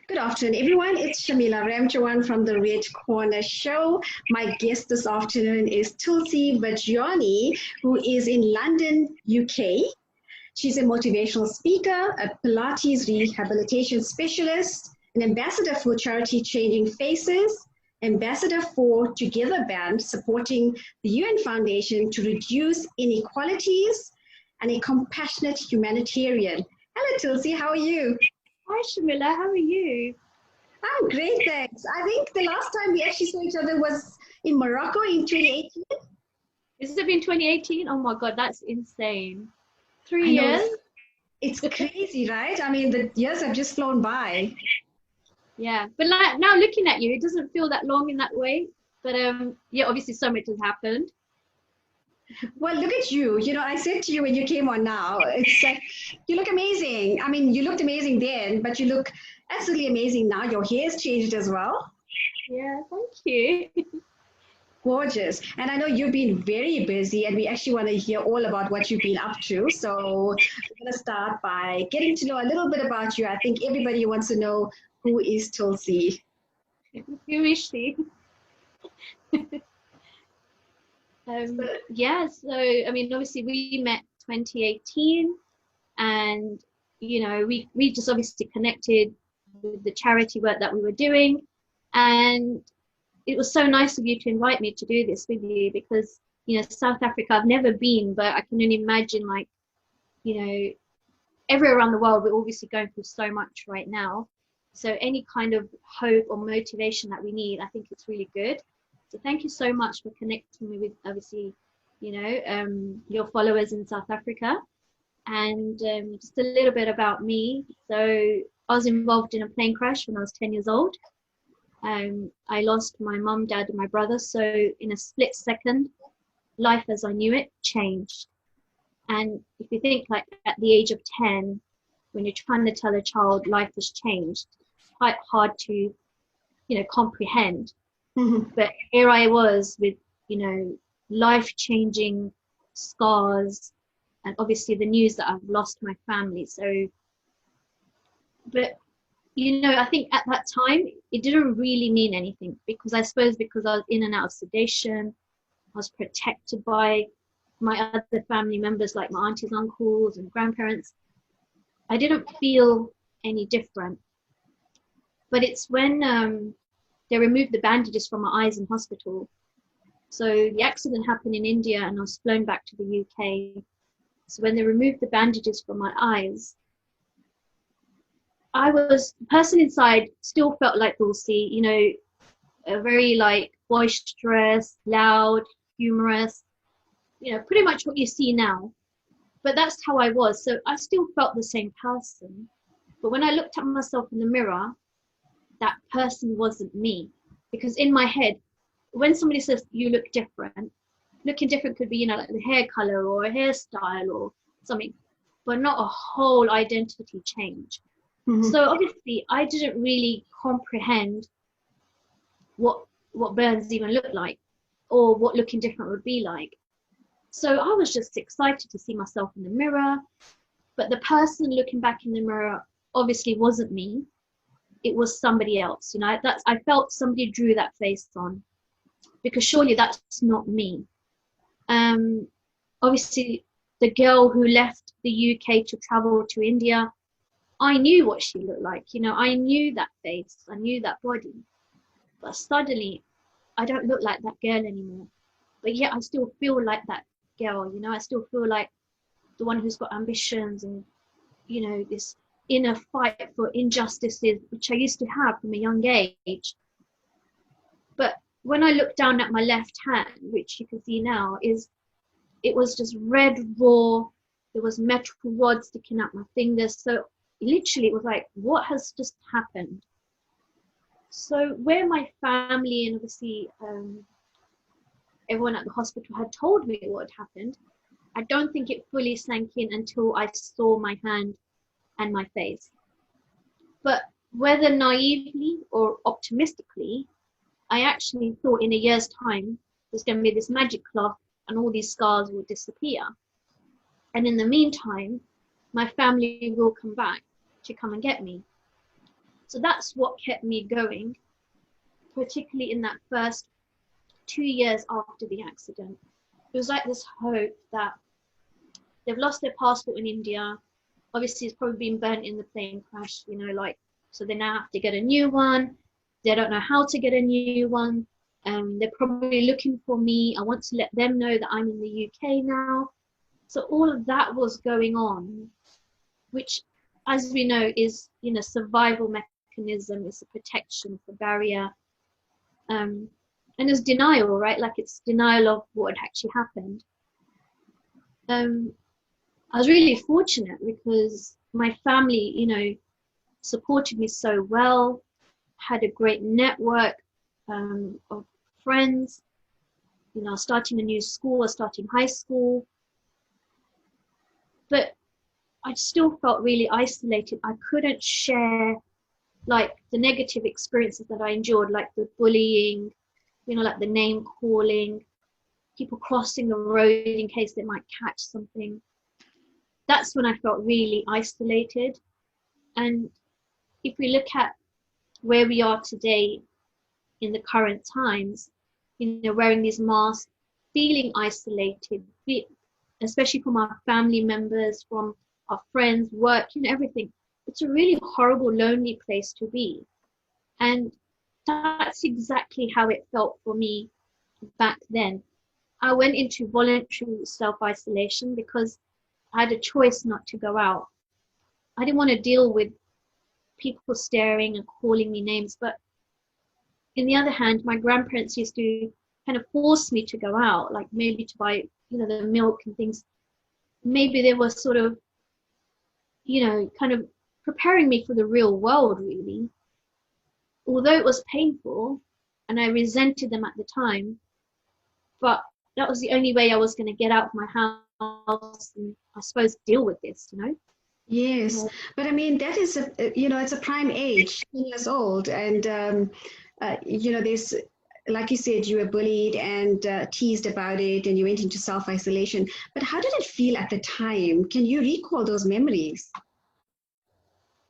Good afternoon, everyone. It's Shamila Ramjawan from the Red Corner Show. My guest this afternoon is Tulsi Vagjiani, who is in London, UK. She's a motivational speaker, a Pilates Rehabilitation Specialist, an ambassador for charity Changing Faces, ambassador for Together Band, supporting the UN Foundation to reduce inequalities, and a compassionate humanitarian. Hello, Tulsi. How are you? Hi Shamila, how are you? I'm great, thanks. I think the last time we actually saw each other was in Morocco in 2018. Has it been 2018? Oh my God, that's insane. 3 I know years? it's crazy, right? I mean, the years have just flown by. Yeah, but like, now looking at you, it doesn't feel that long in that way. But yeah, obviously so much has happened. Well, look at you. You know, I said to you when you came on now, it's like you look amazing. I mean, you looked amazing then, but you look absolutely amazing now. Your hair's changed as well. Yeah, thank you. Gorgeous. And I know you've been very busy, and we actually want to hear all about what you've been up to. So we're going to start by getting to know a little bit about you. I think everybody wants to know, who is Tulsi? Who is she? Yeah, so I mean, obviously we met 2018, and we just obviously connected with the charity work that we were doing, and it was so nice of you to invite me to do this with you because South Africa I've never been, but I can only imagine, like, everywhere around the world we're obviously going through so much right now. So any kind of hope or motivation that we need, I think it's really good. So thank you so much for connecting me with, obviously, your followers in South Africa. And just a little bit about me. So I was involved in a plane crash when I was 10 years old. I lost my mum, dad, and my brother. So in a split second, life as I knew it changed. And if you think, like, at the age of 10, when you're trying to tell a child life has changed, it's quite hard to, comprehend. Mm-hmm. But here I was with, life-changing scars, and obviously the news that I've lost my family. So, but I think at that time it didn't really mean anything, because I suppose because I was in and out of sedation, I was protected by my other family members, like my aunties, uncles, and grandparents. I didn't feel any different. But it's when they removed the bandages from my eyes in hospital. So the accident happened in India, and I was flown back to the UK. So when they removed the bandages from my eyes, the person inside still felt like Tulsi, a very, like, boisterous, loud, humorous, pretty much what you see now. But that's how I was. So I still felt the same person. But when I looked at myself in the mirror, that person wasn't me. Because in my head, when somebody says you look different, looking different could be, like the hair color or a hairstyle or something, but not a whole identity change. Mm-hmm. So obviously I didn't really comprehend what burns even look like, or what looking different would be like. So I was just excited to see myself in the mirror, but the person looking back in the mirror obviously wasn't me. It was somebody else. I felt somebody drew that face on, because surely that's not me. Obviously the girl who left the UK to travel to India, I knew what she looked like. I knew that face, I knew that body, but suddenly I don't look like that girl anymore. But yet I still feel like that girl. I still feel like the one who's got ambitions and, this inner fight for injustices, which I used to have from a young age. But when I look down at my left hand, which you can see now, it was just red raw. There was metal rods sticking out my fingers. So literally it was like, what has just happened? So where my family and obviously everyone at the hospital had told me what had happened, I don't think it fully sank in until I saw my hand and my face. But whether naively or optimistically, I actually thought in a year's time there's going to be this magic cloth and all these scars will disappear. And in the meantime, my family will come back to come and get me. So that's what kept me going, particularly in that first 2 years after the accident. It was like this hope that they've lost their passport in India. Obviously, it's probably been burnt in the plane crash, you know, like, so they now have to get a new one. They don't know how to get a new one. They're probably looking for me. I want to let them know that I'm in the UK now. So all of that was going on, which, as we know, is, you know, survival mechanism. It's a protection, it's a barrier. And it's denial, right? Like, it's denial of what had actually happened. I was really fortunate because my family, you know, supported me so well, had a great network of friends. You know, starting a new school, or starting high school. But I still felt really isolated. I couldn't share like the negative experiences that I endured, like the bullying, you know, like the name calling, people crossing the road in case they might catch something. That's when I felt really isolated. And if we look at where we are today in the current times, you know, wearing these masks, feeling isolated, especially from our family members, from our friends, work, you know, everything. It's a really horrible, lonely place to be. And that's exactly how it felt for me back then. I went into voluntary self-isolation because I had a choice not to go out. I didn't want to deal with people staring and calling me names. But on the other hand, my grandparents used to kind of force me to go out, like maybe to buy, you know, the milk and things. Maybe they were sort of, you know, kind of preparing me for the real world, really. Although it was painful and I resented them at the time, but that was the only way I was going to get out of my house and, I suppose, deal with this, you know? Yes, but I mean that is you know, it's a prime age, 10 years old, and you know, there's, like you said, you were bullied and teased about it, and you went into self-isolation. But how did it feel at the time? Can you recall those memories?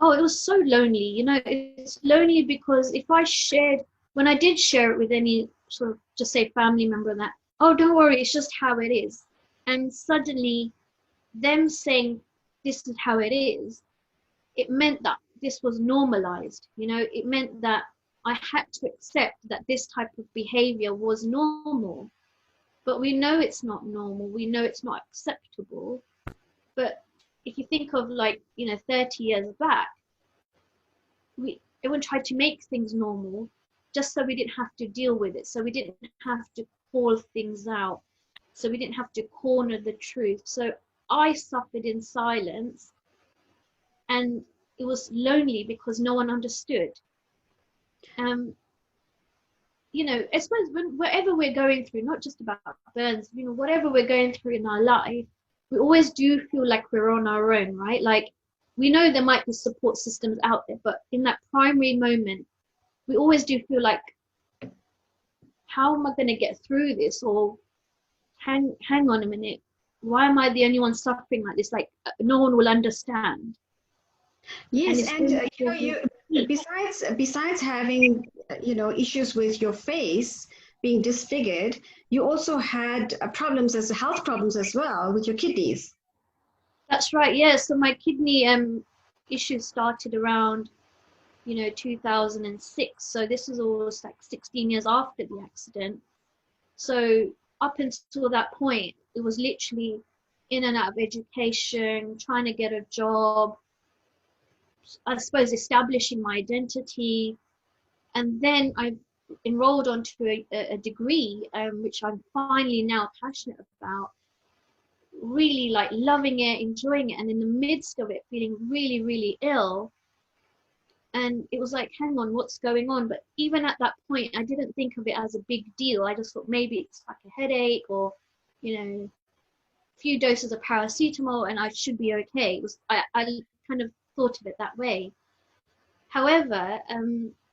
Oh, it was so lonely. You know, it's lonely because if I shared, when I did share it with any sort of, just say, family member, that, oh, don't worry, it's just how it is. And suddenly them saying this is how it is, it meant that this was normalized. You know, it meant that I had to accept that this type of behavior was normal. But we know it's not normal. We know it's not acceptable. But if you think of, like, you know, 30 years back, everyone tried to make things normal just so we didn't have to deal with it. So we didn't have to call things out. So we didn't have to corner the truth. So I suffered in silence, and it was lonely because no one understood. Um, you know, I suppose whatever we're going through, not just about burns, you know, whatever we're going through in our life, we always do feel like we're on our own, right? Like, we know there might be support systems out there, but in that primary moment, we always do feel like, how am I going to get through this? Or hang on a minute, why am I the only one suffering like this? Like, no one will understand. And Yes, it's and really you know, you besides having you know, issues with your face being disfigured, you also had problems, as health problems as well, with your kidneys. That's right. Yeah. So my kidney issues started around, you know, 2006. So this was almost like 16 years after the accident. So up until that point, it was literally in and out of education, trying to get a job, I suppose establishing my identity. And then I enrolled onto a degree, which I'm finally now passionate about, really like loving it, enjoying it. And in the midst of it, feeling really, really ill. And it was like, hang on, what's going on? But even at that point, I didn't think of it as a big deal. I just thought maybe it's like a headache, or, you know, a few doses of paracetamol and I should be okay. It was, I kind of thought of it that way. However,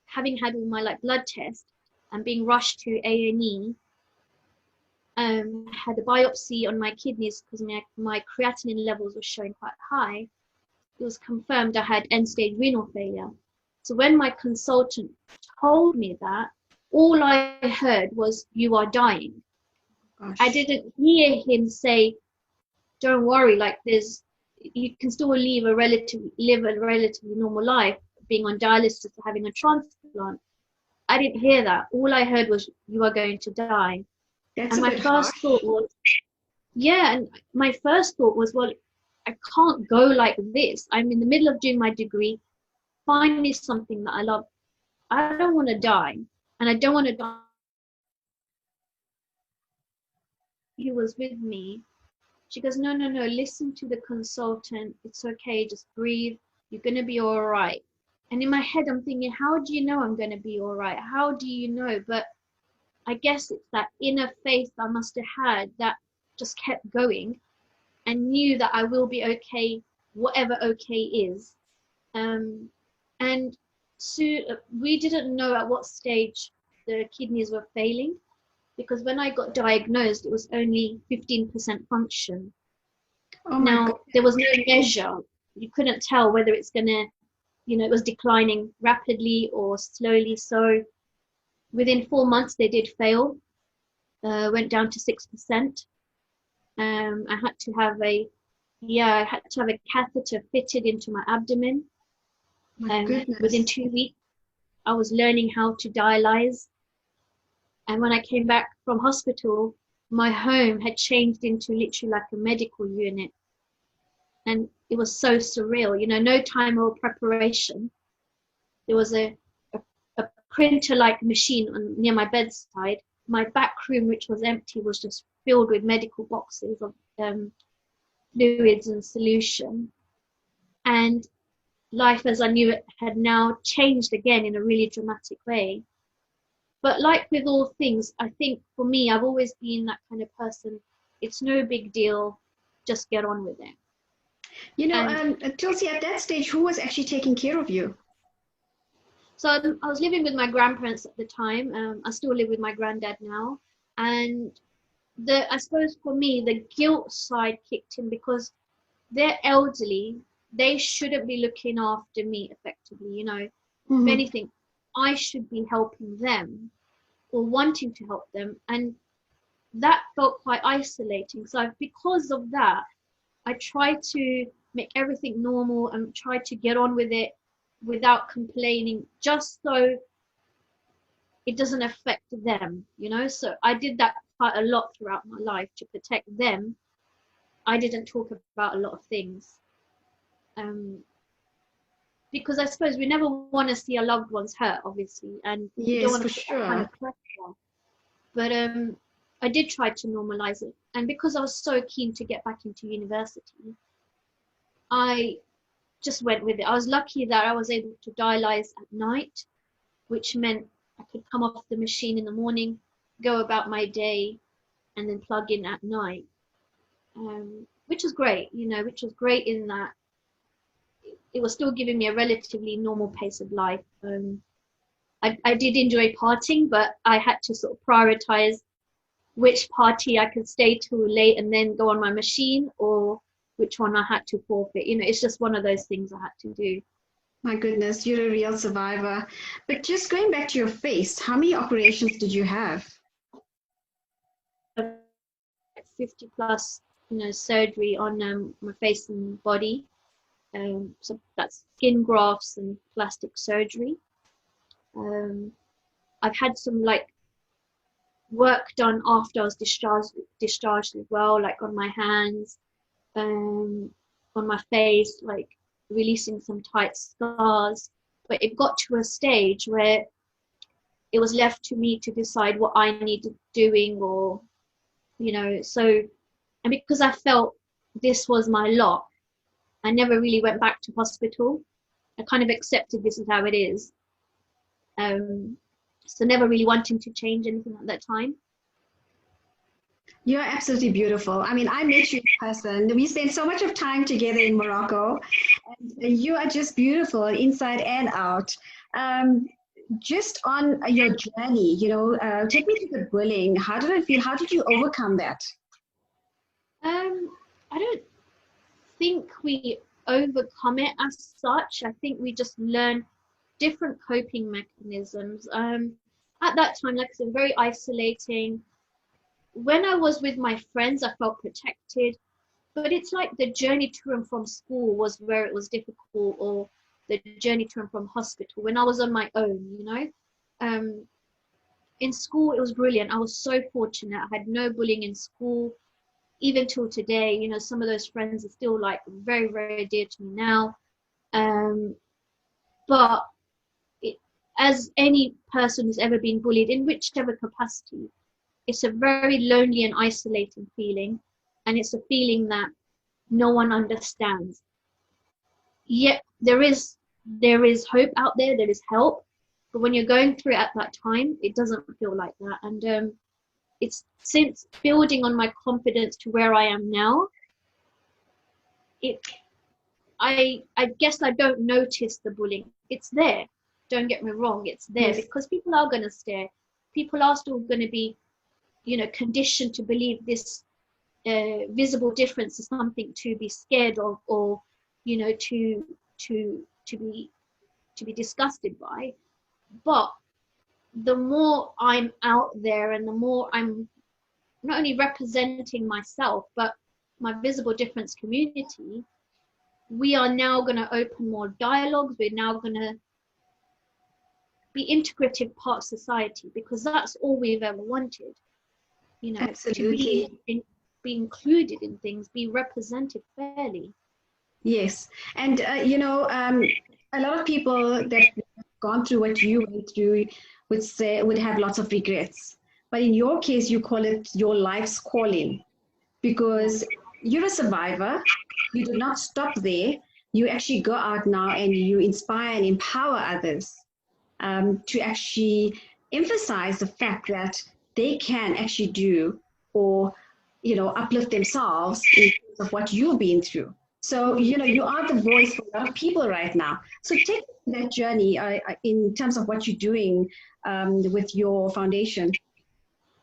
having had all my like blood tests and being rushed to A&E, had a biopsy on my kidneys because my creatinine levels were showing quite high. It was confirmed I had end-stage renal failure. So when my consultant told me that, all I heard was, "You are dying." Gosh. I didn't hear him say, "Don't worry, like you can still live a relatively normal life, being on dialysis or having a transplant." I didn't hear that. All I heard was, "You are going to die." That's And a my bit first harsh. thought was, yeah, and my first thought was, well, I can't go like this. I'm in the middle of doing my degree. Find me something that I love. I don't want to die. And I don't want to die. He was with me. She goes, "No, no, no, listen to the consultant. It's okay. Just breathe. You're going to be all right." And in my head, I'm thinking, how do you know I'm going to be all right? How do you know? But I guess it's that inner faith I must have had that just kept going and knew that I will be okay, whatever okay is. And so we didn't know at what stage the kidneys were failing, because when I got diagnosed, it was only 15% function. Oh my God. Now, there was no measure. You couldn't tell whether it's going to, it was declining rapidly or slowly. So within 4 months, they did fail, went down to 6%. I had to have a catheter fitted into my abdomen. My Within goodness. 2 weeks, I was learning how to dialyze. And when I came back from hospital, my home had changed into literally like a medical unit. And it was so surreal, no time or preparation. There was a printer-like machine near my bedside. My back room, which was empty, was just filled with medical boxes of fluids and solution. And life as I knew it had now changed again in a really dramatic way. But like with all things, I think for me, I've always been that kind of person. It's no big deal, just get on with it. And Tulsi, at that stage, who was actually taking care of you? so I was living with my grandparents at the time. I still live with my granddad now. And I suppose for me, the guilt side kicked in because they're elderly. They shouldn't be looking after me effectively. If Mm-hmm. anything, I should be helping them or wanting to help them. And that felt quite isolating. So because of that, I try to make everything normal and try to get on with it without complaining, just so it doesn't affect them, So I did that quite a lot throughout my life to protect them. I didn't talk about a lot of things. Because I suppose we never want to see our loved ones hurt, obviously, and we don't Yes, want for to put that kind sure. of pressure. But I did try to normalize it. And because I was so keen to get back into university, I just went with it. I was lucky that I was able to dialyze at night, which meant I could come off the machine in the morning, go about my day, and then plug in at night, which was great, which was great in that it was still giving me a relatively normal pace of life. I did enjoy partying, but I had to sort of prioritize which party I could stay till late and then go on my machine, or which one I had to forfeit. It's just one of those things I had to do. My goodness, you're a real survivor. But just going back to your face, how many operations did you have? 50 plus, surgery on my face and body. So that's skin grafts and plastic surgery. I've had some work done after I was discharged as well, like on my hands, on my face, like releasing some tight scars. But it got to a stage where it was left to me to decide what I needed doing, or so. And because I felt this was my lot, I never really went back to hospital. I kind of accepted this is how it is. So never really wanting to change anything at that time. You're absolutely beautiful. I mean, I met you in person. We spent so much of time together in Morocco, and you are just beautiful inside and out. Just on your journey, take me to the bullying. How did it feel? How did you overcome that? I don't think we overcome it as such. I think we just learn different coping mechanisms. At that time, like I said, very isolating. When I was with my friends, I felt protected, but it's like the journey to and from school was where it was difficult, or the journey to and from hospital when I was on my own, you know. In school, it was brilliant. I was so fortunate. I had no bullying in school. Even till today, you know, some of those friends are still like very, very dear to me now. But as any person who's ever been bullied in whichever capacity, it's a very lonely and isolating feeling, and it's a feeling that no one understands. Yet there is hope out there, there is help, but when you're going through it at that time, it doesn't feel like that. And it's since building on my confidence to where I am now, I guess I don't notice the bullying. It's there. Don't get me wrong, it's there. Yes. Because people are going to stare. People are still going to be, you know, conditioned to believe this visible difference is something to be scared of, or, you know, to be disgusted by. But the more I'm out there, and the more I'm not only representing myself, but my visible difference community, we are now going to open more dialogues. We're now going to be integrative part of society, because that's all we've ever wanted, you know. Absolutely. To be included in things, be represented fairly. Yes. And, you know, a lot of people that have gone through what you went through would have lots of regrets. But in your case, you call it your life's calling, because you're a survivor. You do not stop there. You actually go out now and you inspire and empower others to actually emphasize the fact that they can actually do, or, you know, uplift themselves in terms of what you've been through. So, you know, you are the voice for a lot of people right now. So take that journey in terms of what you're doing with your foundation.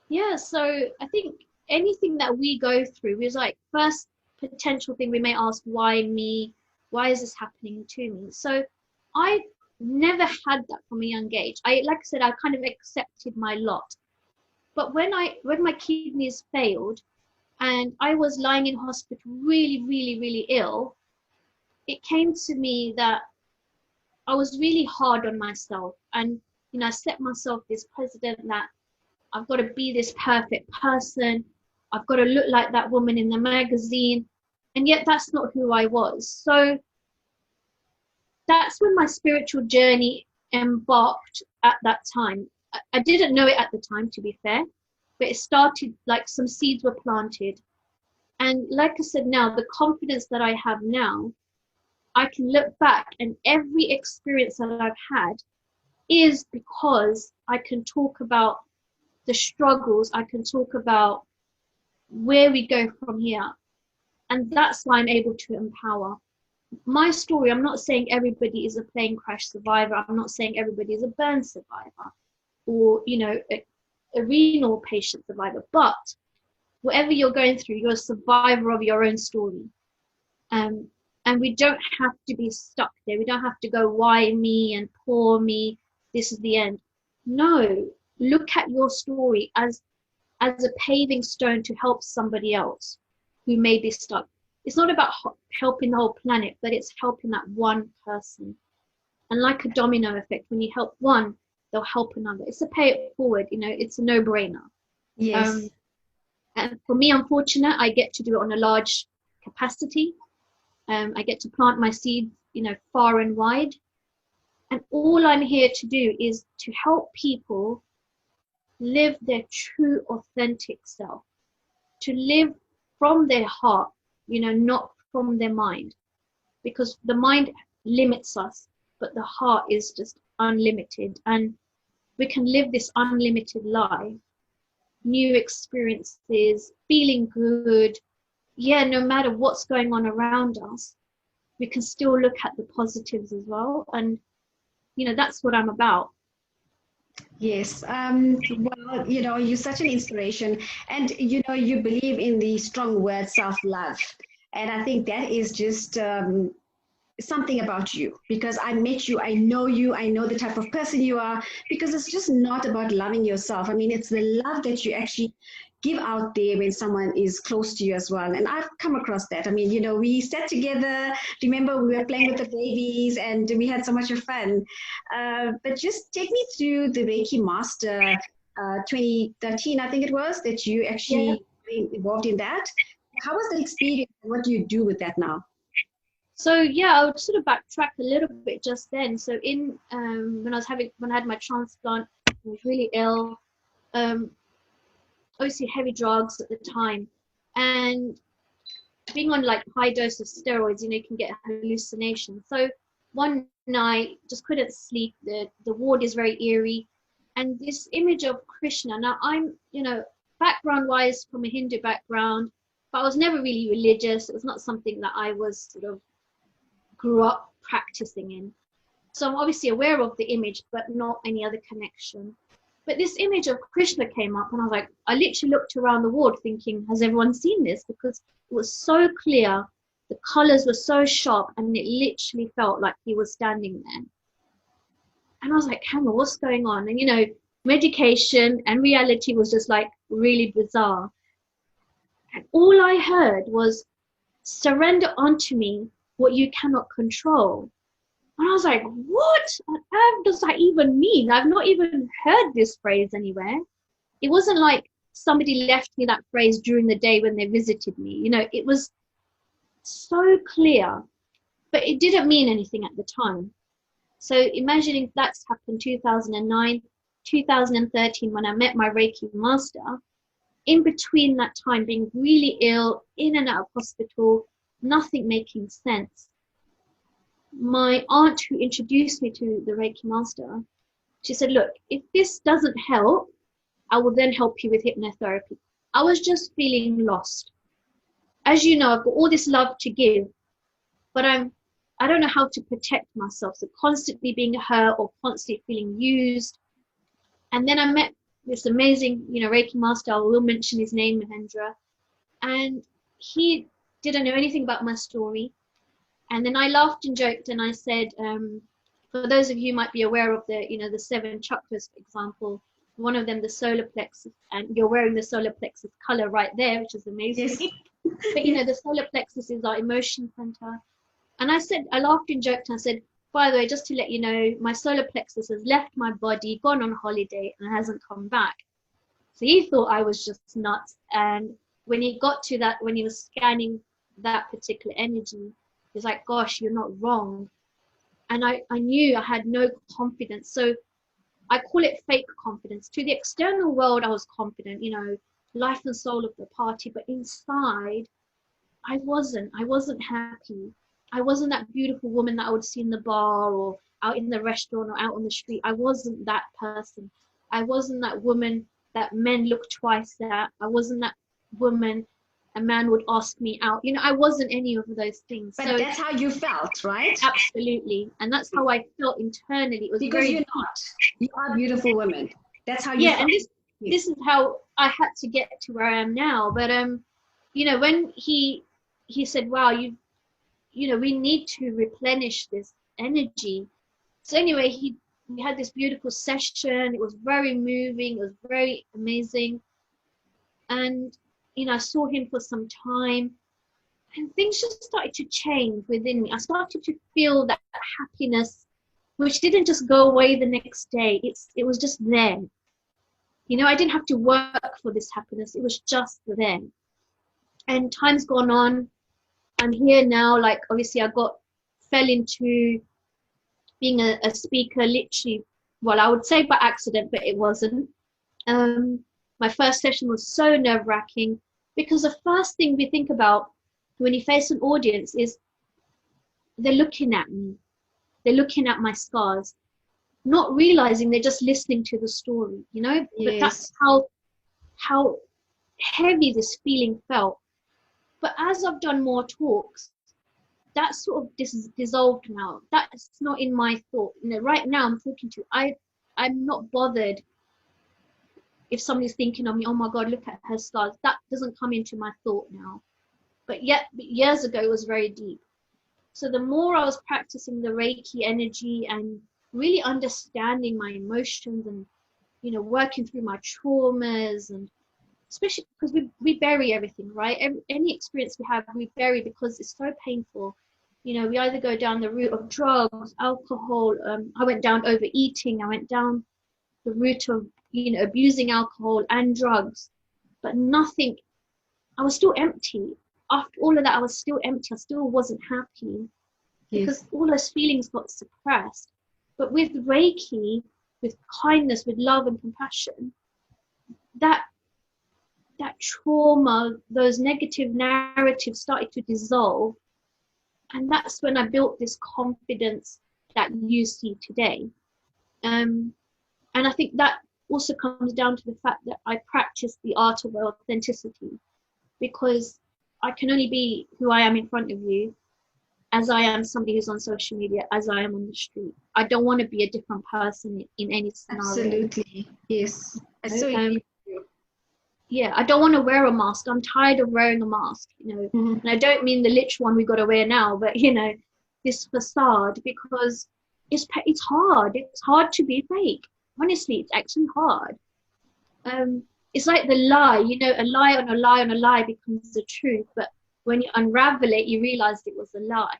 Yeah, so I think anything that we go through is like, first potential thing we may ask, why me? Why is this happening to me? So I never had that from a young age. Like I said, I kind of accepted my lot. But when my kidneys failed and I was lying in hospital really, really, really ill, it came to me that I was really hard on myself. And, you know, I set myself this precedent that I've got to be this perfect person. I've got to look like that woman in the magazine. And yet that's not who I was. So that's when my spiritual journey embarked at that time. I didn't know it at the time, to be fair, but it started, like some seeds were planted. And like I said, now the confidence that I have now, I can look back, and every experience that I've had is because I can talk about the struggles, I can talk about where we go from here. And that's why I'm able to empower. My story, I'm not saying everybody is a plane crash survivor. I'm not saying everybody is a burn survivor, or, you know, a renal patient survivor. But whatever you're going through, you're a survivor of your own story. And we don't have to be stuck there. We don't have to go, why me and poor me, this is the end. No, look at your story as a paving stone to help somebody else who may be stuck. It's not about helping the whole planet, but it's helping that one person. And like a domino effect, when you help one, they'll help another. It's a pay it forward, you know, it's a no-brainer. Yes. And for me, I'm fortunate, I get to do it on a large capacity. I get to plant my seeds, you know, far and wide. And all I'm here to do is to help people live their true, authentic self, to live from their heart, you know, not from their mind. Because the mind limits us, but the heart is just unlimited. And we can live this unlimited life, new experiences, feeling good. Yeah, no matter what's going on around us, we can still look at the positives as well. And, you know, that's what I'm about. Yes. Well, you know, you're such an inspiration, and, you know, you believe in the strong word self-love. And I think that is just something about you, because I met you, I know the type of person you are, because it's just not about loving yourself. I mean, it's the love that you actually give out there when someone is close to you as well. And I've come across that. I mean, we sat together, remember we were playing with the babies and we had so much of fun. But just take me through the Reiki Master 2013, I think it was, that you actually involved in that. How was that experience? What do you do with that now? So yeah, I would sort of backtrack a little bit just then. So in when I had my transplant, I was really ill. Obviously heavy drugs at the time, and being on like high dose of steroids, you can get hallucinations. So one night, just couldn't sleep. The ward is very eerie, and this image of Krishna. Now I'm, background wise from a Hindu background, but I was never really religious. It was not something that I was sort of grew up practicing in. So I'm obviously aware of the image, but not any other connection. But this image of Krishna came up, and I literally looked around the ward thinking, has everyone seen this? Because it was so clear, the colors were so sharp, and it literally felt like he was standing there. And I was like, hang on, what's going on? And medication and reality was just like really bizarre. And all I heard was, surrender onto me what you cannot control. And I was like, what on earth does that even mean? I've not even heard this phrase anywhere. It wasn't like somebody left me that phrase during the day when they visited me. It was so clear, but it didn't mean anything at the time. So imagining that's happened 2009, 2013, when I met my Reiki master, in between that time being really ill, in and out of hospital, nothing making sense. My aunt, who introduced me to the Reiki master, she said, look, if this doesn't help, I will then help you with hypnotherapy. I was just feeling lost. As you know, I've got all this love to give, but I don't know how to protect myself. So constantly being hurt or constantly feeling used. And then I met this amazing, Reiki master. I will mention his name, Mahendra. And he didn't know anything about my story. And then I laughed and joked and I said, for those of you who might be aware of the 7 chakras, for example, one of them, the solar plexus, and you're wearing the solar plexus color right there, which is amazing. Yes. But the solar plexus is our emotion center. And I laughed and joked and I said, by the way, just to let you know, my solar plexus has left my body, gone on holiday, and hasn't come back. So he thought I was just nuts. And when he got to that, when he was scanning that particular energy, he was like, gosh, you're not wrong. And I knew I had no confidence. So I call it fake confidence. To the external world, I was confident, life and soul of the party. But inside, I wasn't happy. I wasn't that beautiful woman that I would see in the bar or out in the restaurant or out on the street. I wasn't that person. I wasn't that woman that men look twice at. I wasn't that woman a man would ask me out. I wasn't any of those things. But so that's how you felt, right? Absolutely. And that's how I felt internally. It was because you're not. You are a beautiful woman. That's how you felt. And this is how I had to get to where I am now. But when he said, wow, we need to replenish this energy. So anyway, we had this beautiful session. It was very moving. It was very amazing. And I saw him for some time, and things just started to change within me. I started to feel that happiness, which didn't just go away the next day. It was just there. I didn't have to work for this happiness. It was just there. And time's gone on. I'm here now. Like, obviously, fell into being a speaker, literally, well, I would say by accident, but it wasn't. My first session was so nerve-wracking, because the first thing we think about when you face an audience is they're looking at me. They're looking at my scars, not realizing they're just listening to the story, Yes. But that's how heavy this feeling felt. But as I've done more talks, that sort of dissolved now. That's not in my thought. Right now I'm talking to you. I'm not bothered if somebody's thinking of me, oh my God, look at her scars. That doesn't come into my thought now. But yet, years ago, it was very deep. So the more I was practicing the Reiki energy and really understanding my emotions and, you know, working through my traumas, and especially because we bury everything, right? Any experience we have, we bury because it's so painful. You know, we either go down the route of drugs, alcohol. I went down overeating. I went down the route of, you know, abusing alcohol and drugs, but nothing. I was still empty. After all of that, I was still empty. I still wasn't happy because Yes. all those feelings got suppressed. But with Reiki, with kindness, with love and compassion, that that trauma, those negative narratives started to dissolve. And that's when I built this confidence that you see today. Um, and I think that also comes down to the fact that I practice the art of authenticity, because I can only be who I am in front of you as I am somebody who's on social media, as I am on the street. I don't want to be a different person in any scenario. Absolutely. Yes. I so agree Um, with you. yeah, I don't want to wear a mask. I'm tired of wearing a mask, you know. Mhm. And I don't mean the literal one we got to wear now, but you know, this facade, because it's hard. It's hard to be fake. Honestly, it's actually hard. Um, it's like the lie, you know, a lie on a lie on a lie becomes the truth, but when you unravel it, you realize it was a lie.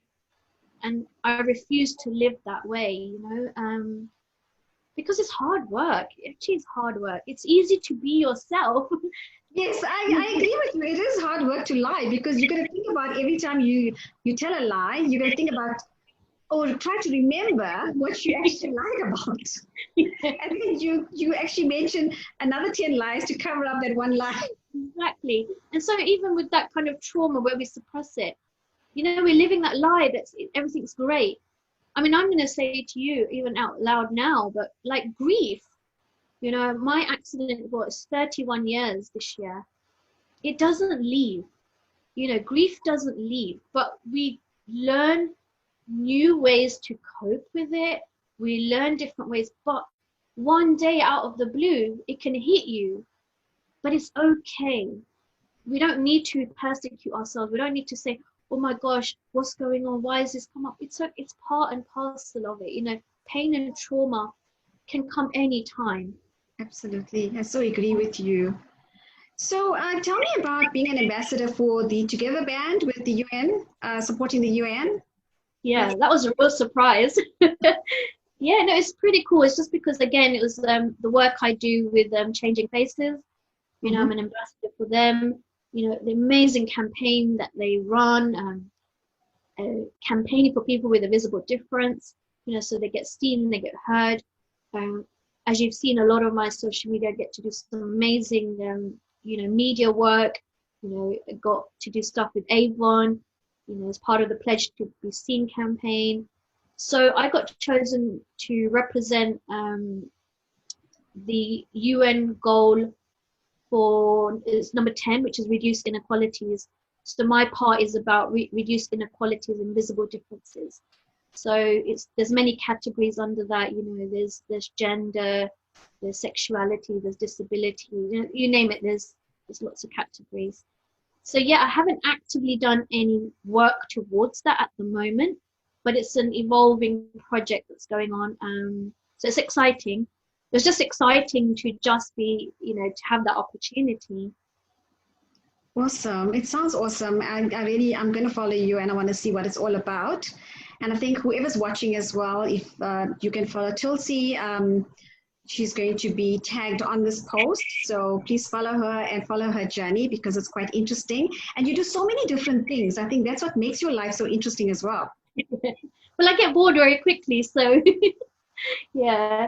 And I refuse to live that way, you know, because it's hard work. It actually is hard work. It's easy to be yourself. Yes, I agree with you. It is hard work to lie because you're going to think about every time you tell a lie, you're going to think about or try to remember what you actually lied about. And then you actually mention another 10 lies to cover up that one lie. Exactly. And so even with that kind of trauma where we suppress it, you know, we're living that lie that everything's great. I mean, I'm going to say to you, even out loud now, but like grief, you know, my accident was 31 years this year. It doesn't leave. You know, grief doesn't leave, but we learn new ways to cope with it. We learn different ways, but one day out of the blue, it can hit you, but it's okay. We don't need to persecute ourselves. We don't need to say, oh my gosh, what's going on? Why has this come up? It's part and parcel of it. You know, pain and trauma can come anytime. Absolutely. I so agree with you. So tell me about being an ambassador for the Together Band with the UN, supporting the UN. Yeah, that was a real surprise. Yeah, no, it's pretty cool. It's just because, again, it was the work I do with Changing Faces. You know, Mm-hmm. I'm an ambassador for them. You know, the amazing campaign that they run, campaigning for people with a visible difference, you know, so they get seen, they get heard. Um, as you've seen, a lot of my social media, I get to do some amazing, you know, media work. You know, I got to do stuff with Avon, you know, as part of the Pledge to Be Seen campaign. So I got chosen to represent the UN goal for is number 10, which is reduce inequalities. So my part is about reduce inequalities and visible differences. So there's many categories under that. You know, there's gender, there's sexuality, there's disability. You name it. There's lots of categories. So yeah, I haven't actively done any work towards that at the moment, but it's an evolving project that's going on. So it's exciting. It's just exciting to just be, you know, to have that opportunity. Awesome. It sounds awesome. I'm going to follow you and I want to see what it's all about. And I think whoever's watching as well, if you can follow Tulsi, she's going to be tagged on this post. So please follow her and follow her journey because it's quite interesting. And you do so many different things. I think that's what makes your life so interesting as well. Well, I get bored very quickly, so yeah.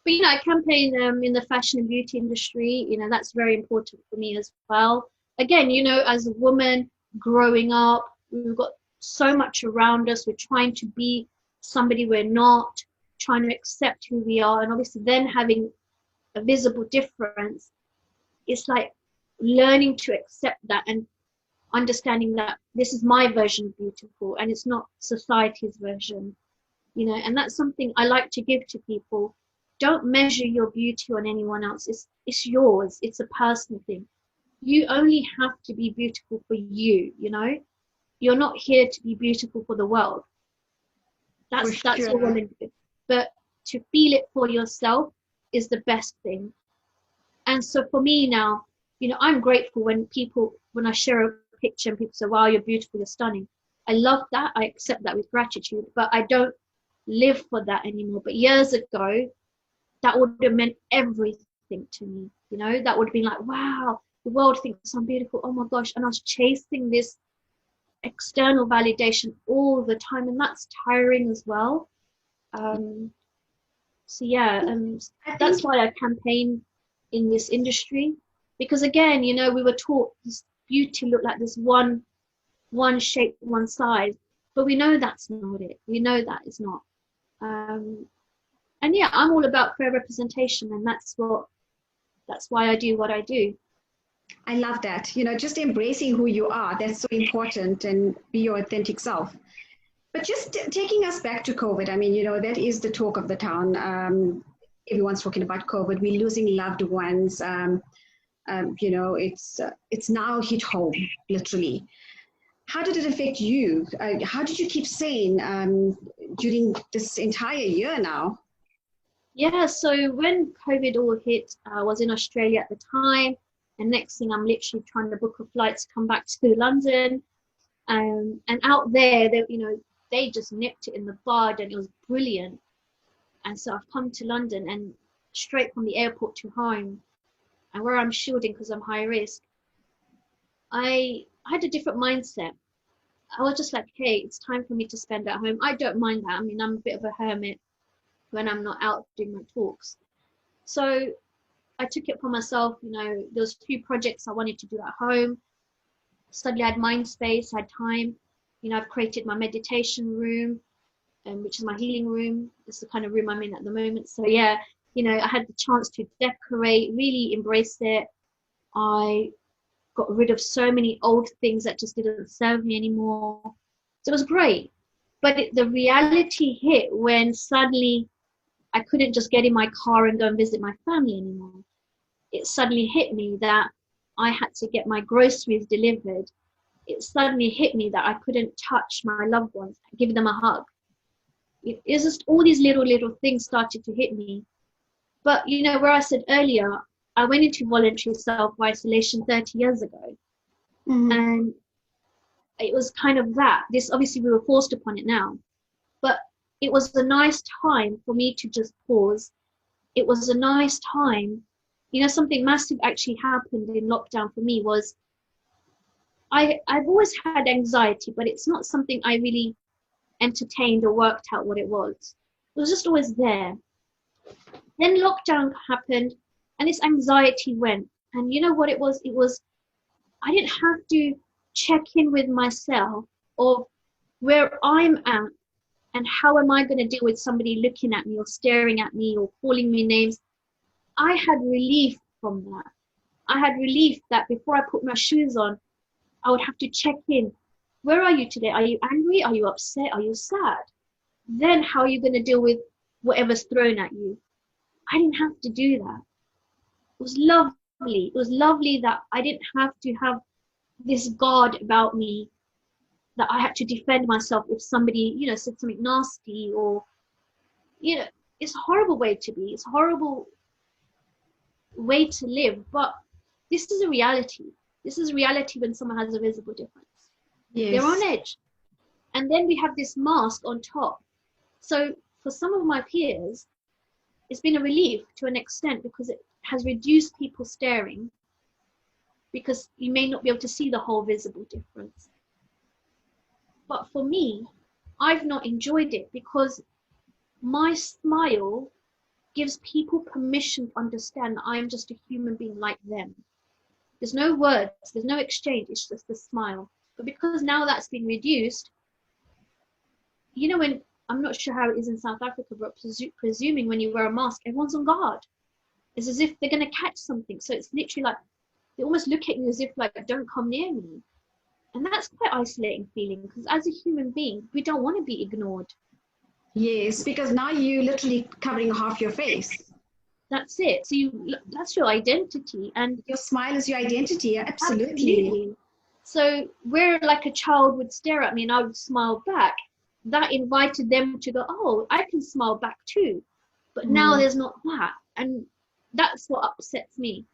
But you know, I campaign in the fashion and beauty industry. You know, that's very important for me as well. Again, you know, as a woman growing up, we've got so much around us. We're trying to be somebody we're not, trying to accept who we are, and obviously then having a visible difference. It's like learning to accept that and understanding that this is my version of beautiful and it's not society's version, you know. And that's something I like to give to people. Don't measure your beauty on anyone else. It's yours. It's a personal thing. You only have to be beautiful for you, you know. you're not here to be beautiful for the world. That's all well and good. But to feel it for yourself is the best thing. And so for me now, you know, I'm grateful when I share a picture and people say, wow, you're beautiful, you're stunning. I love that. I accept that with gratitude, but I don't live for that anymore. But years ago, that would have meant everything to me. You know, that would have been like, wow, the world thinks I'm beautiful. Oh my gosh. And I was chasing this external validation all the time. And that's tiring as well. So yeah, that's why I campaign in this industry, because again, you know, we were taught this beauty looked like this one shape, one size, but we know that's not it. We know that is not. And yeah, I'm all about fair representation, and that's why I do what I do. I love that. You know, just embracing who you are, that's so important, and be your authentic self. But just taking us back to COVID, I mean, you know, that is the talk of the town. Everyone's talking about COVID. We're losing loved ones. You know, it's now hit home, literally. How did it affect you? How did you keep sane during this entire year now? Yeah, so when COVID all hit, I was in Australia at the time. And next thing, I'm literally trying to book a flight to come back to London. And out there, you know, they just nipped it in the bud, and it was brilliant. And so I've come to London, and straight from the airport to home, and where I'm shielding because I'm high risk, I had a different mindset. I was just like, hey, it's time for me to spend at home. I don't mind that. I mean, I'm a bit of a hermit when I'm not out doing my talks. So I took it upon myself, you know, there was a few projects I wanted to do at home. Suddenly I had mind space, I had time. You know, I've created my meditation room, which is my healing room. It's the kind of room I'm in at the moment. So yeah, you know, I had the chance to decorate, really embrace it. I got rid of so many old things that just didn't serve me anymore. So it was great. But the reality hit when suddenly I couldn't just get in my car and go and visit my family anymore. It suddenly hit me that I had to get my groceries delivered. It suddenly hit me that I couldn't touch my loved ones, give them a hug. It's just all these little things started to hit me. But, you know, where I said earlier, I went into voluntary self-isolation 30 years ago. Mm-hmm. And it was kind of that. This, obviously, we were forced upon it now. But it was a nice time for me to just pause. It was a nice time. You know, something massive actually happened in lockdown for me was I've always had anxiety, but it's not something I really entertained or worked out what it was. It was just always there. Then lockdown happened and this anxiety went. And you know what it was? It was, I didn't have to check in with myself of where I'm at and how am I going to deal with somebody looking at me or staring at me or calling me names. I had relief from that. I had relief that before I put my shoes on, I would have to check in. Where are you today? Are you angry? Are you upset? Are you sad? Then how are you going to deal with whatever's thrown at you? I didn't have to do that. It was lovely. It was lovely that I didn't have to have this guard about me, that I had to defend myself if somebody, you know, said something nasty or, you know, it's a horrible way to be. It's a horrible way to live. But this is a reality. This is reality when someone has a visible difference. Yes. They're on edge. And then we have this mask on top. So for some of my peers, it's been a relief to an extent because it has reduced people staring, because you may not be able to see the whole visible difference. But for me, I've not enjoyed it because my smile gives people permission to understand that I am just a human being like them. There's no words, there's no exchange, it's just a smile. But because now that's been reduced, you know, when, I'm not sure how it is in South Africa, but presuming when you wear a mask, everyone's on guard. It's as if they're going to catch something. So it's literally like, they almost look at you as if like, don't come near me. And that's quite isolating feeling, because as a human being, we don't want to be ignored. Yes, because now you're literally covering half your face. That's it. So that's your identity. And your smile is your identity. Absolutely. So where like a child would stare at me and I would smile back, that invited them to go, oh, I can smile back too. But now Mm. there's not that. And that's what upsets me.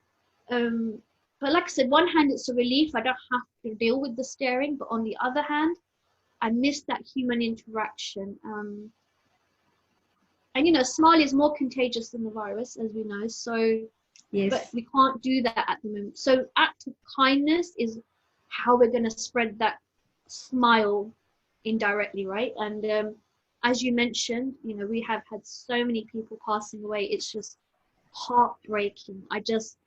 Um, but like I said, one hand it's a relief. I don't have to deal with the staring. But on the other hand, I miss that human interaction. And you know, smile is more contagious than the virus, as we know. So, but Yes. we can't do that at the moment. So, act of kindness is how we're going to spread that smile indirectly, right? And as you mentioned, you know, we have had so many people passing away. It's just heartbreaking. I just,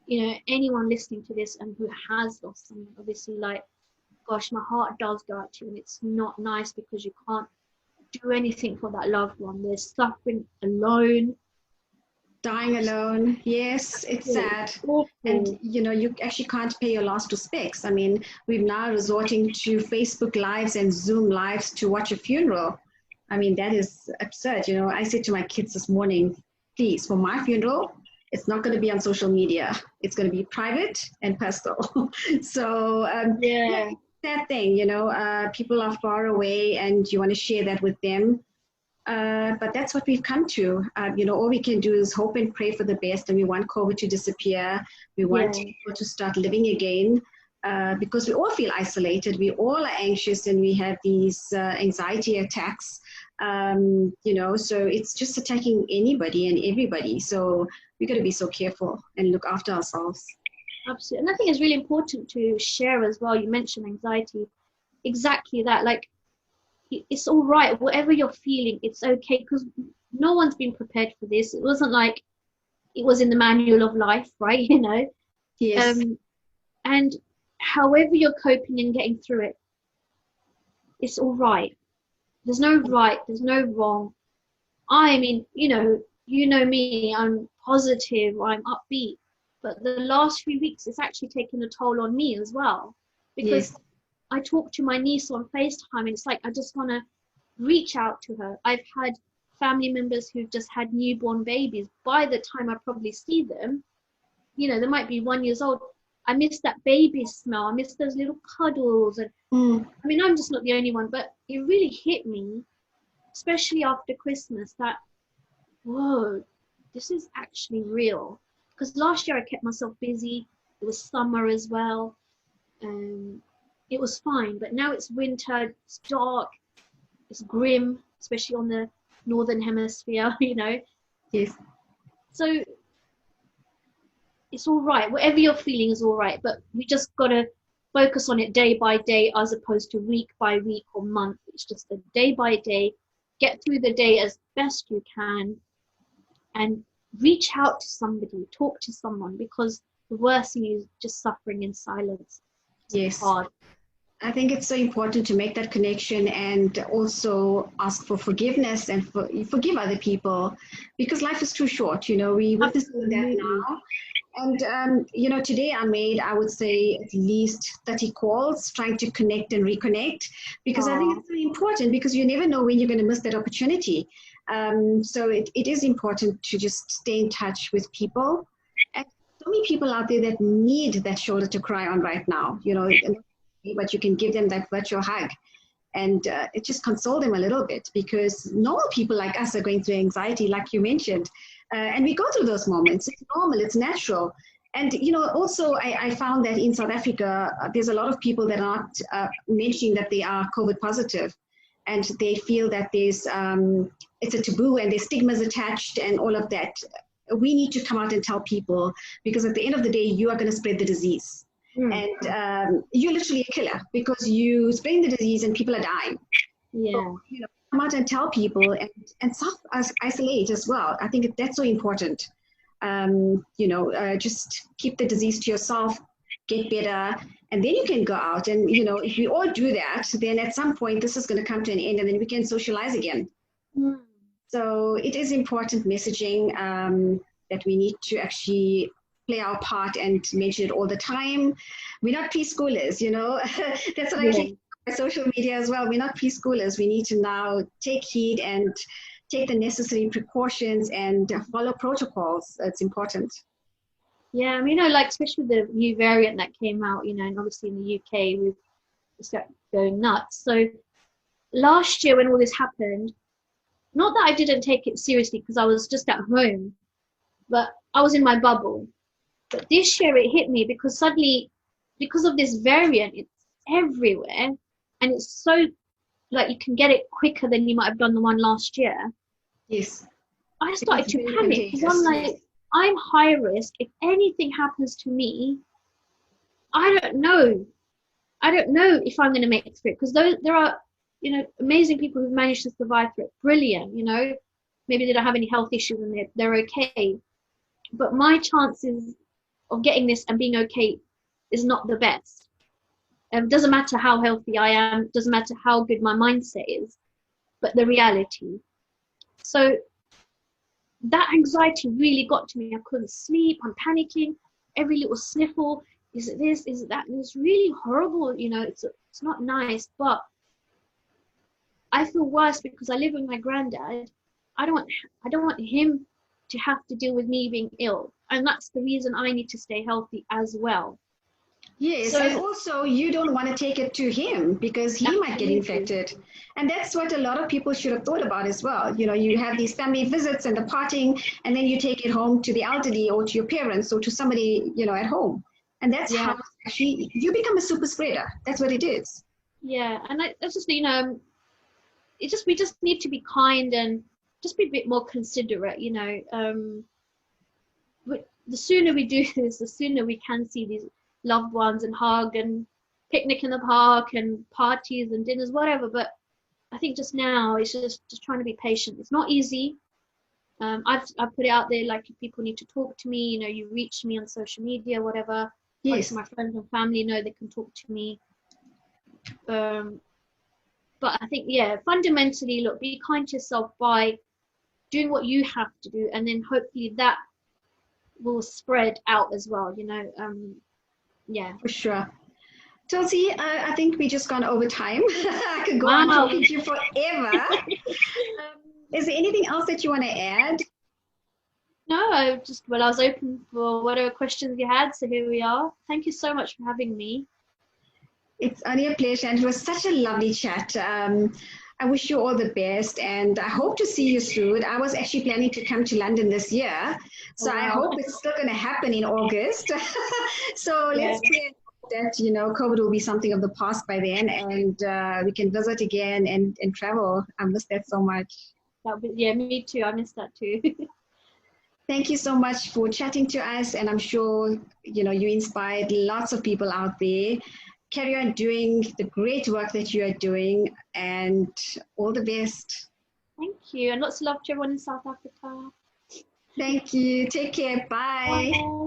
you know, anyone listening to this and who has lost someone, obviously, like, gosh, my heart does go out to you, and it's not nice because you can't do anything for that loved one. They're suffering alone. Dying alone. Yes, it's Awful, sad. And awful. you know, you actually can't pay your last respects. I mean, we're now resorting to Facebook lives and Zoom lives to watch a funeral. I mean, that is absurd. You know, I said to my kids this morning, please, for my funeral, it's not going to be on social media. It's going to be private and personal. So, yeah, Yeah, it's a sad thing, you know, people are far away and you want to share that with them. But that's what we've come to. You know, all we can do is hope and pray for the best, and we want COVID to disappear. We want yeah. people to start living again because we all feel isolated. We all are anxious, and we have these anxiety attacks. You know, so it's just attacking anybody and everybody. So we got to be so careful and look after ourselves. Absolutely. And I think it's really important to share as well. You mentioned anxiety. Exactly that. Like, it's all right. Whatever you're feeling, it's okay because no one's been prepared for this. It wasn't like it was in the manual of life, right? You know? Yes, Um, and however you're coping and getting through it, it's all right. There's no right, there's no wrong. I mean, you know me, I'm positive, I'm upbeat. But the last few weeks, it's actually taken a toll on me as well. Because yes. I talk to my niece on FaceTime and it's like I just want to reach out to her. I've had family members who've just had newborn babies. By the time I probably see them, they might be 1 year old. I miss that baby smell. I miss those little cuddles. And Mm, I mean, I'm just not the only one, but it really hit me, especially after Christmas, that, whoa, this is actually real. Because last year I kept myself busy. It was summer as well. And it was fine. But now it's winter, it's dark, it's grim, especially on the northern hemisphere, yes. So it's all right. Whatever you're feeling is all right. But we just got to focus on it day by day as opposed to week by week or month. It's just a day by day. Get through the day as best you can and reach out to somebody, talk to someone, because the worst thing is just suffering in silence. It's Yes. hard. I think it's so important to make that connection and also ask for forgiveness and forgive other people because life is too short. You know, we witnessing that Absolutely. now. And, you know, today I made, I would say, at least 30 calls trying to connect and reconnect because I think Oh, it's very important because you never know when you're going to miss that opportunity. So it is important to just stay in touch with people. And so many people out there that need that shoulder to cry on right now, you know, but you can give them that virtual hug and it just console them a little bit because normal people like us are going through anxiety, like you mentioned, and we go through those moments. It's normal, it's natural. And you know, also I found that in South Africa, there's a lot of people that are not mentioning that they are COVID positive, and they feel that there's it's a taboo and there's stigmas attached and all of that. We need to come out and tell people because at the end of the day, you are going to spread the disease. mm, And you're literally a killer because you spread the disease and people are dying. So, yeah. you know, come out and tell people and self-isolate as well. I think that's so important. Just keep the disease to yourself, get better, and then you can go out. And, you know, if we all do that, then at some point this is going to come to an end and then we can socialize again. Mm, So it is important messaging that we need to actually play our part and mention it all the time. We're not preschoolers, you know. That's what I yeah. keep on social media as well. We're not preschoolers. We need to now take heed and take the necessary precautions and follow protocols. It's important. Yeah, I mean, you know, like especially the new variant that came out, you know, and obviously in the UK we've started going nuts. So last year when all this happened, not that I didn't take it seriously because I was just at home, but I was in my bubble. But this year it hit me because suddenly, because of this variant, it's everywhere, and it's so like you can get it quicker than you might have done the one last year. Yes, I it is started to very panic because I'm contagious. Yes. like, I'm high risk. If anything happens to me, I don't know. I don't know if I'm going to make it through because there are, you know, amazing people who've managed to survive through it. Brilliant, you know. Maybe they don't have any health issues and they're okay. But my chances of getting this and being okay is not the best. Doesn't matter how healthy I am, doesn't matter how good my mindset is, but the reality. So that anxiety really got to me. I couldn't sleep. I'm panicking. Every little sniffle. Is it this? Is it that? And it's really horrible. You know, it's not nice. But I feel worse because I live with my granddad. I don't want him to have to deal with me being ill, and that's the reason I need to stay healthy as well. Yes, and So also you don't want to take it to him because he might get absolutely, infected. And that's what a lot of people should have thought about as well. You know, you have these family visits and the parting, and then you take it home to the elderly or to your parents or to somebody, you know, at home. And that's yeah, how actually you become a super spreader. That's what it is. yeah, and that's just you know, we just need to be kind and just be a bit more considerate. You know, but the sooner we do this, the sooner we can see these loved ones and hug and picnic in the park and parties and dinners, whatever. But I think just now it's just trying to be patient. It's not easy. I've put it out there like if people need to talk to me, you know, you reach me on social media, whatever. Obviously, Yes, my friends and family know they can talk to me. Um, but I think yeah, fundamentally, look, be kind to yourself by doing what you have to do, and then hopefully that will spread out as well. You know, yeah. for sure. Tulsi, I think we just gone over time. I could go on Wow. talking to you forever. Is there anything else that you want to add? No, I was open for whatever questions you had, so here we are. Thank you so much for having me. It's only a pleasure, and it was such a lovely chat. I wish you all the best, and I hope to see you soon. I was actually planning to come to London this year, Oh so I wow. hope it's still going to happen in August. So Yeah. let's pray that COVID will be something of the past by then, and we can visit again and travel. I miss that so much. Yeah, me too. I missed that too. Thank you so much for chatting to us, and I'm sure you inspired lots of people out there. Carry on doing the great work that you are doing, and all the best. Thank you. And lots of love to everyone in South Africa. Thank you. Take care. Bye. Bye.